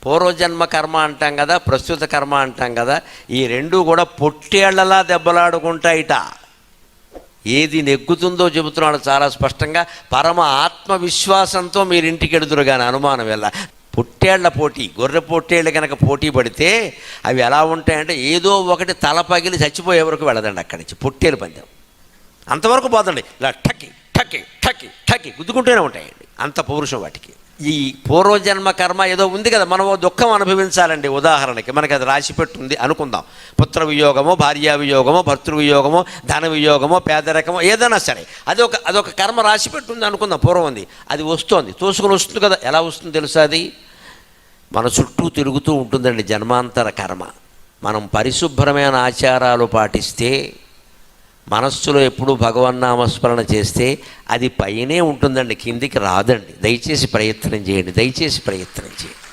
పూర్వజన్మ కర్మ అంటాం కదా, ప్రస్తుత కర్మ అంటాం కదా, ఈ రెండూ కూడా పొట్టేళ్లలా దెబ్బలాడుకుంటాయిట. ఏది నెగ్గుతుందో చెబుతున్నాడు చాలా స్పష్టంగా. పరమ ఆత్మవిశ్వాసంతో మీరు ఇంటికి ఎడుతురు కానీ అనుమానం వెళ్ళ. పొట్టేళ్ల పోటీ, గొర్రె పొట్టేళ్ళు కనుక పోటీ పడితే అవి ఎలా ఉంటాయంటే ఏదో ఒకటి తల పగిలి చచ్చిపోయే వరకు వెళ్ళదండి అక్కడి నుంచి. పొట్టేలు పందెం అంతవరకు పోదండి, ఇలా టక్కి టక్కి టక్కి టక్కి గుద్దుకుంటూనే ఉంటాయండి. అంత పౌరుషం వాటికి. ఈ పూర్వజన్మ కర్మ ఏదో ఉంది కదా, మనం దుఃఖం అనుభవించాలండి. ఉదాహరణకి మనకి అది రాసి పెట్టుంది అనుకుందాం. పుత్ర వియోగమో, భార్యా వియోగమో, భర్తృవియోగమో, ధన వియోగమో, పేదరికమో ఏదైనా సరే అదొక కర్మ రాసి పెట్టుంది అనుకుందాం. పూర్వం ఉంది, అది వస్తుంది, తోసుకొని వస్తుంది కదా. ఎలా వస్తుంది తెలుసా? అది మన చుట్టూ తిరుగుతూ ఉంటుందండి జన్మాంతర కర్మ. మనం పరిశుభ్రమైన ఆచారాలు పాటిస్తే, మనస్సులో ఎప్పుడూ భగవన్నామస్మరణ చేస్తే అది పైనే ఉంటుందండి, కిందికి రాదండి. దయచేసి ప్రయత్నం చేయండి, దయచేసి ప్రయత్నం చేయండి.